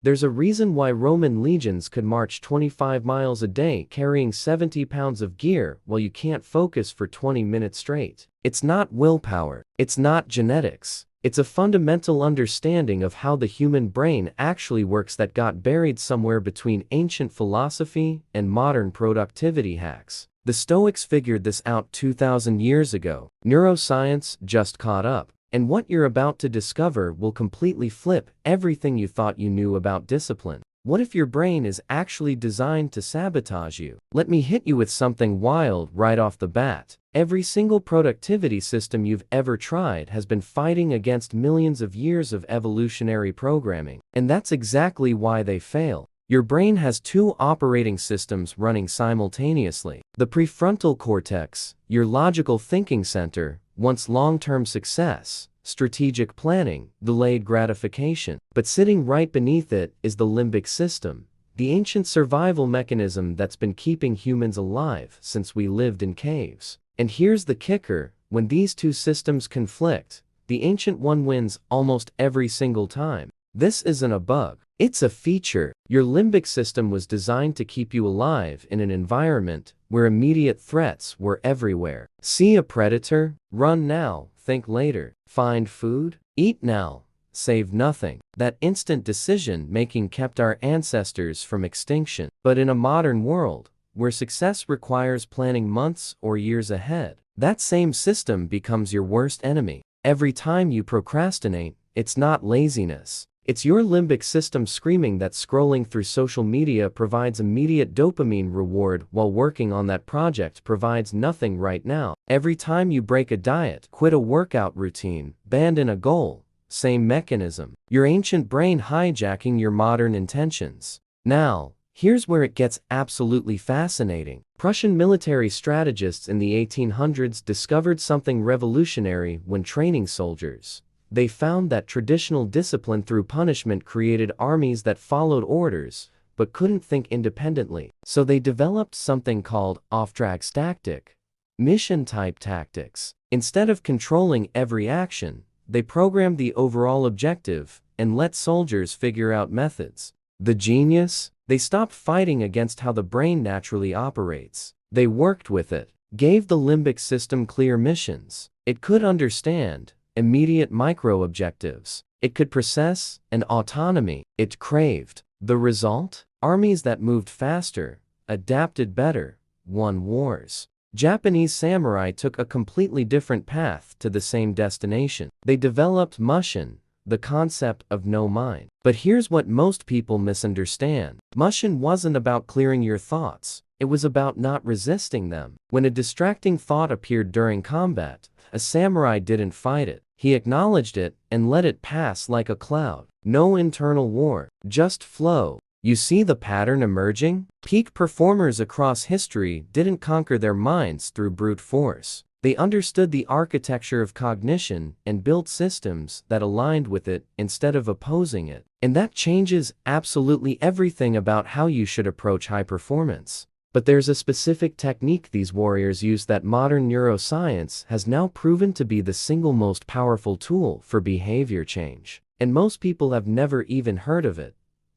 There's a reason why Roman legions could march 25 miles a day carrying 70 pounds of gear while you can't focus for 20 minutes straight. It's not willpower. It's not genetics. It's a fundamental understanding of how the human brain actually works that got buried somewhere between ancient philosophy and modern productivity hacks. The Stoics figured this out 2,000 years ago. Neuroscience just caught up. And what you're about to discover will completely flip everything you thought you knew about discipline. What if your brain is actually designed to sabotage you? Let me hit you with something wild right off the bat. Every single productivity system you've ever tried has been fighting against millions of years of evolutionary programming. And that's exactly why they fail. Your brain has two operating systems running simultaneously. The prefrontal cortex, your logical thinking center, wants long-term success, strategic planning, delayed gratification. But sitting right beneath it is the limbic system, the ancient survival mechanism that's been keeping humans alive since we lived in caves. And here's the kicker: when these two systems conflict, the ancient one wins almost every single time. This isn't a bug. It's a feature. Your limbic system was designed to keep you alive in an environment where immediate threats were everywhere. See a predator? Run now, think later. Find food? Eat now, save nothing. That instant decision-making kept our ancestors from extinction. But in a modern world, where success requires planning months or years ahead, that same system becomes your worst enemy. Every time you procrastinate, it's not laziness. It's your limbic system screaming that scrolling through social media provides immediate dopamine reward while working on that project provides nothing right now. Every time you break a diet, quit a workout routine, abandon a goal, same mechanism. Your ancient brain hijacking your modern intentions. Now, here's where it gets absolutely fascinating. Prussian military strategists in the 1800s discovered something revolutionary when training soldiers. They found that traditional discipline through punishment created armies that followed orders, but couldn't think independently. So they developed something called off-track tactic, mission-type tactics. Instead of controlling every action, they programmed the overall objective and let soldiers figure out methods. The genius? They stopped fighting against how the brain naturally operates. They worked with it, gave the limbic system clear missions. It could understand immediate micro-objectives. It could process and autonomy it craved. The result? Armies that moved faster, adapted better, won wars. Japanese samurai took a completely different path to the same destination. They developed mushin, the concept of no mind. But here's what most people misunderstand. Mushin wasn't about clearing your thoughts. It was about not resisting them. When a distracting thought appeared during combat, a samurai didn't fight it. He acknowledged it and let it pass like a cloud. No internal war, just flow. You see the pattern emerging? Peak performers across history didn't conquer their minds through brute force. They understood the architecture of cognition and built systems that aligned with it instead of opposing it. And that changes absolutely everything about how you should approach high performance. But there's a specific technique these warriors use that modern neuroscience has now proven to be the single most powerful tool for behavior change. And most people have never even heard of it.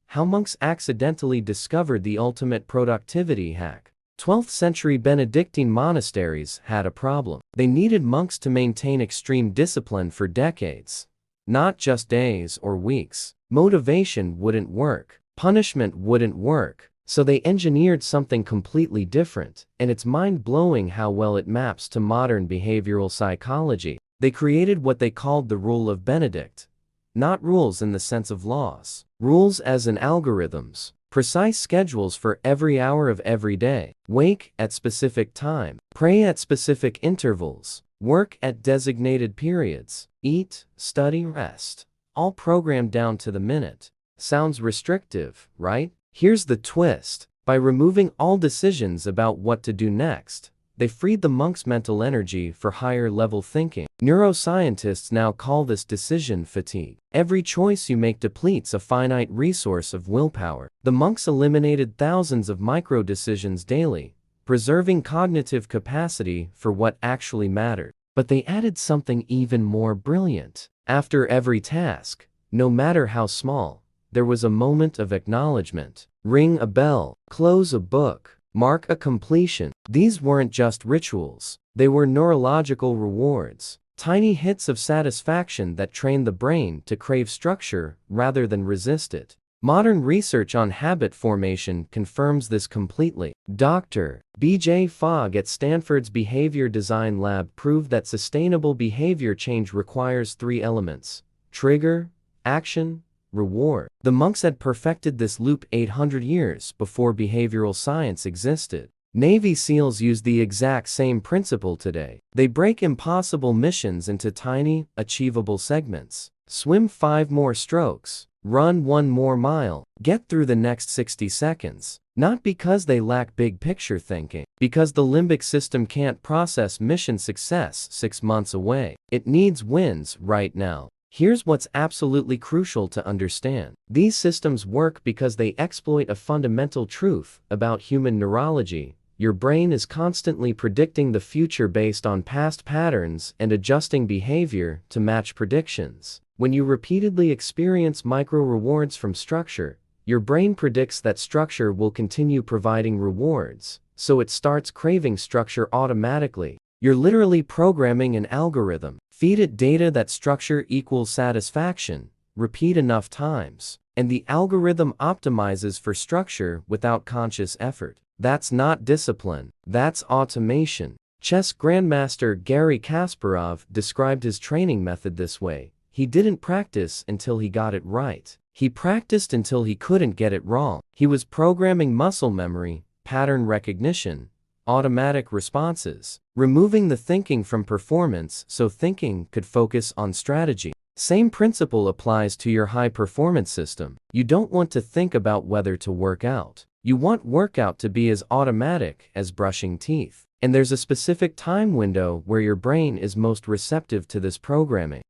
How monks accidentally discovered the ultimate productivity hack. 12th century Benedictine monasteries had a problem. They needed monks to maintain extreme discipline for decades, not just days or weeks. Motivation wouldn't work. Punishment wouldn't work. So they engineered something completely different, and it's mind-blowing how well it maps to modern behavioral psychology. They created what they called the Rule of Benedict. Not rules in the sense of laws. Rules as in algorithms. Precise schedules for every hour of every day. Wake at specific time. Pray at specific intervals. Work at designated periods. Eat, study, rest. All programmed down to the minute. Sounds restrictive, right? Here's the twist. By removing all decisions about what to do next, they freed the monk's mental energy for higher-level thinking. Neuroscientists now call this decision fatigue. Every choice you make depletes a finite resource of willpower. The monks eliminated thousands of micro-decisions daily, preserving cognitive capacity for what actually mattered. But they added something even more brilliant. After every task, no matter how small, there was a moment of acknowledgement. Ring a bell, close a book, mark a completion. These weren't just rituals. They were neurological rewards. Tiny hits of satisfaction that trained the brain to crave structure rather than resist it. Modern research on habit formation confirms this completely. Dr. B.J. Fogg at Stanford's Behavior Design Lab proved that sustainable behavior change requires 3 elements: trigger, action, reward. The monks had perfected this loop 800 years before behavioral science existed. Navy SEALs use the exact same principle today. They break impossible missions into tiny, achievable segments. Swim 5 more strokes. Run 1 more mile. Get through the next 60 seconds. Not because they lack big picture thinking, because the limbic system can't process mission success 6 months away. It needs wins right now. Here's what's absolutely crucial to understand. These systems work because they exploit a fundamental truth about human neurology. Your brain is constantly predicting the future based on past patterns and adjusting behavior to match predictions. When you repeatedly experience micro-rewards from structure, your brain predicts that structure will continue providing rewards, so it starts craving structure automatically. You're literally programming an algorithm. Feed it data that structure equals satisfaction, repeat enough times, and the algorithm optimizes for structure without conscious effort. That's not discipline, that's automation. Chess grandmaster Garry Kasparov described his training method this way: he didn't practice until he got it right. He practiced until he couldn't get it wrong. He was programming muscle memory, pattern recognition, automatic responses, removing the thinking from performance so thinking could focus on strategy. Same principle applies to your high-performance system. You don't want to think about whether to work out. You want workout to be as automatic as brushing teeth. And there's a specific time window where your brain is most receptive to this programming.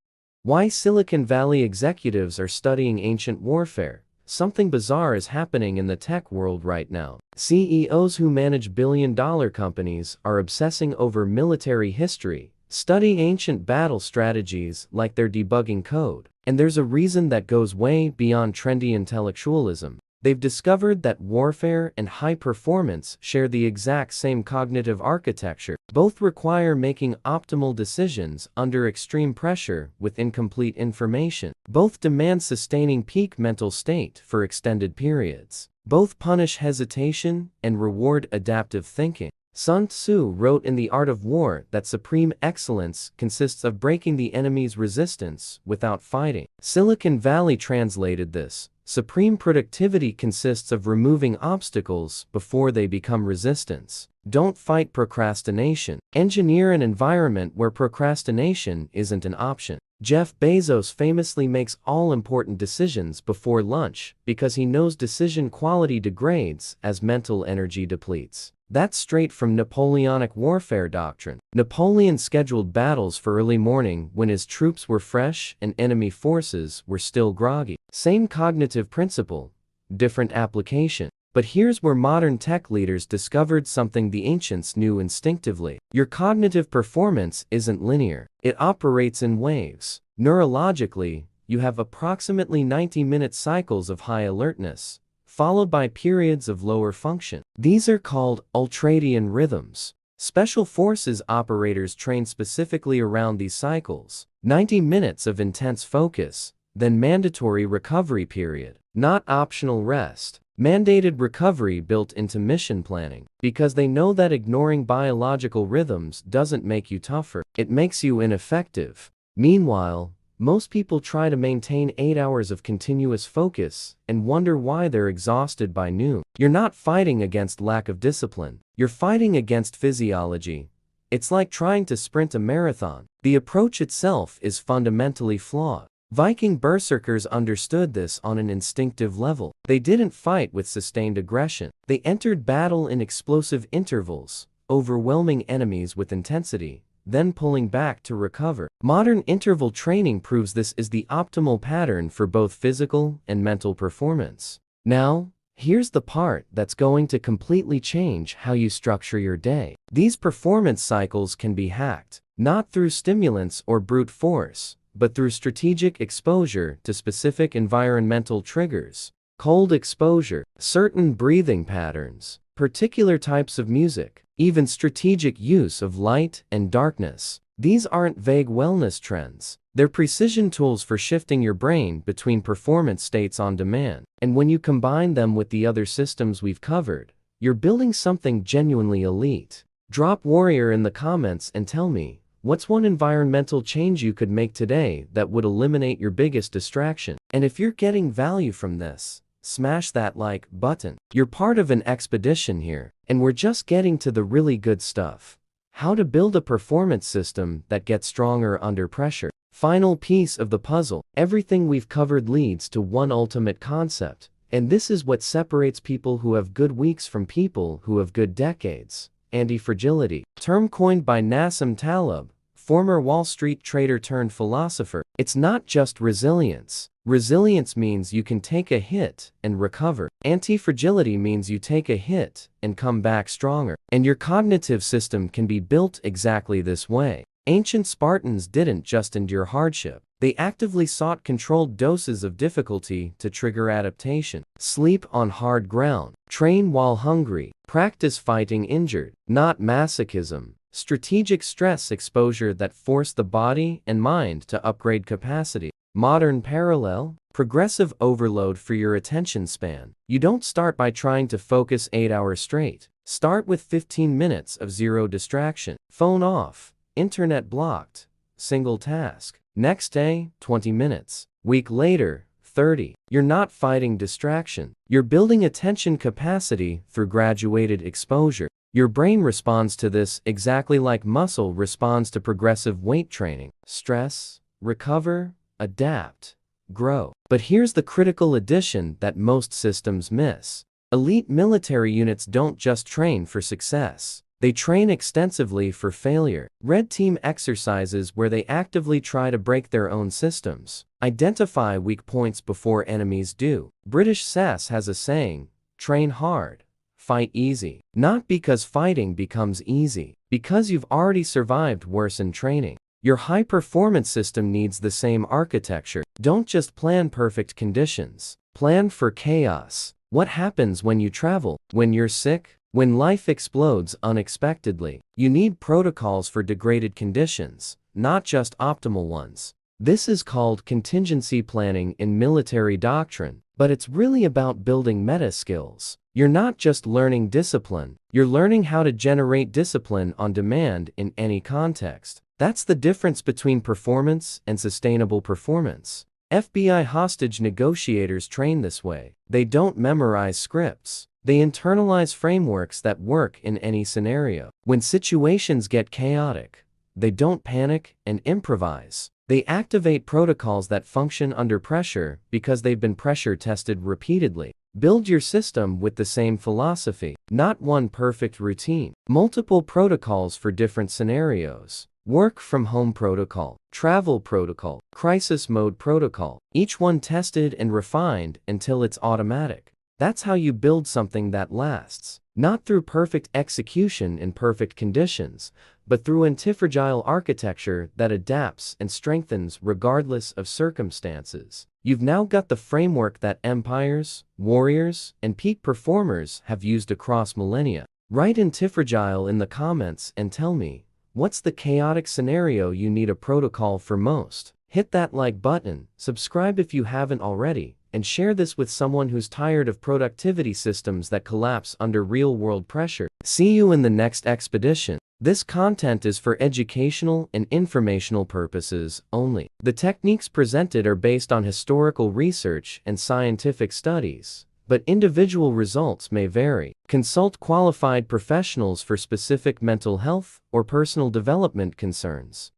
Why Silicon Valley executives are studying ancient warfare. Something bizarre is happening in the tech world right now. CEOs who manage billion-dollar companies are obsessing over military history, study ancient battle strategies like they're debugging code. And there's a reason that goes way beyond trendy intellectualism. They've discovered that warfare and high performance share the exact same cognitive architecture. Both require making optimal decisions under extreme pressure with incomplete information. Both demand sustaining peak mental state for extended periods. Both punish hesitation and reward adaptive thinking. Sun Tzu wrote in The Art of War that supreme excellence consists of breaking the enemy's resistance without fighting. Silicon Valley translated this: supreme productivity consists of removing obstacles before they become resistance. Don't fight procrastination. Engineer an environment where procrastination isn't an option. Jeff Bezos famously makes all important decisions before lunch because he knows decision quality degrades as mental energy depletes. That's straight from Napoleonic warfare doctrine. Napoleon scheduled battles for early morning when his troops were fresh and enemy forces were still groggy. Same cognitive principle, different application. But here's where modern tech leaders discovered something the ancients knew instinctively. Your cognitive performance isn't linear. It operates in waves. Neurologically, you have approximately 90-minute cycles of high alertness, followed by periods of lower function. These are called ultradian rhythms. Special forces operators train specifically around these cycles. 90 minutes of intense focus, then mandatory recovery period. Not optional rest. Mandated recovery built into mission planning. Because they know that ignoring biological rhythms doesn't make you tougher, it makes you ineffective. Meanwhile, most people try to maintain 8 hours of continuous focus and wonder why they're exhausted by noon. You're not fighting against lack of discipline. You're fighting against physiology. It's like trying to sprint a marathon. The approach itself is fundamentally flawed. Viking berserkers understood this on an instinctive level. They didn't fight with sustained aggression. They entered battle in explosive intervals, overwhelming enemies with intensity, then pulling back to recover. Modern interval training proves this is the optimal pattern for both physical and mental performance. Now, here's the part that's going to completely change how you structure your day. These performance cycles can be hacked, not through stimulants or brute force, but through strategic exposure to specific environmental triggers. Cold exposure, certain breathing patterns, particular types of music, even strategic use of light and darkness. These aren't vague wellness trends. They're precision tools for shifting your brain between performance states on demand. And when you combine them with the other systems we've covered, you're building something genuinely elite. Drop warrior in the comments and tell me, what's one environmental change you could make today that would eliminate your biggest distraction? And if you're getting value from this, smash that like button. You're part of an expedition here, and we're just getting to the really good stuff. How to build a performance system that gets stronger under pressure. Final piece of the puzzle. Everything we've covered leads to one ultimate concept, and this is what separates people who have good weeks from people who have good decades. Anti-fragility. Term coined by Nassim Taleb, former Wall Street trader turned philosopher. It's not just resilience. Resilience means you can take a hit and recover. Anti-fragility means you take a hit and come back stronger. And your cognitive system can be built exactly this way. Ancient Spartans didn't just endure hardship. They actively sought controlled doses of difficulty to trigger adaptation. Sleep on hard ground. Train while hungry. Practice fighting injured. Not masochism. Strategic stress exposure that forced the body and mind to upgrade capacity. Modern parallel. Progressive overload for your attention span. You don't start by trying to focus 8 hours straight. Start with 15 minutes of zero distraction. Phone off. Internet blocked. Single task. Next day, 20 minutes. Week later, 30. You're not fighting distraction. You're building attention capacity through graduated exposure. Your brain responds to this exactly like muscle responds to progressive weight training. Stress, recover, adapt, grow. But here's the critical addition that most systems miss. Elite military units don't just train for success. They train extensively for failure. Red team exercises where they actively try to break their own systems. Identify weak points before enemies do. British SAS has a saying, train hard, fight easy. Not because fighting becomes easy, because you've already survived worse in training. Your high-performance system needs the same architecture. Don't just plan perfect conditions. Plan for chaos. What happens when you travel? When you're sick? When life explodes unexpectedly? You need protocols for degraded conditions, not just optimal ones. This is called contingency planning in military doctrine, but it's really about building meta skills. You're not just learning discipline, you're learning how to generate discipline on demand in any context. That's the difference between performance and sustainable performance. FBI hostage negotiators train this way. They don't memorize scripts. They internalize frameworks that work in any scenario. When situations get chaotic, they don't panic and improvise. They activate protocols that function under pressure because they've been pressure tested repeatedly. Build your system with the same philosophy, not one perfect routine. Multiple protocols for different scenarios. Work from home protocol, travel protocol, crisis mode protocol. Each one tested and refined until it's automatic. That's how you build something that lasts. Not through perfect execution in perfect conditions, but through antifragile architecture that adapts and strengthens regardless of circumstances. You've now got the framework that empires, warriors, and peak performers have used across millennia. Write antifragile in the comments and tell me, what's the chaotic scenario you need a protocol for most? Hit that like button, subscribe if you haven't already, and share this with someone who's tired of productivity systems that collapse under real-world pressure. See you in the next expedition. This content is for educational and informational purposes only. The techniques presented are based on historical research and scientific studies, but individual results may vary. Consult qualified professionals for specific mental health or personal development concerns.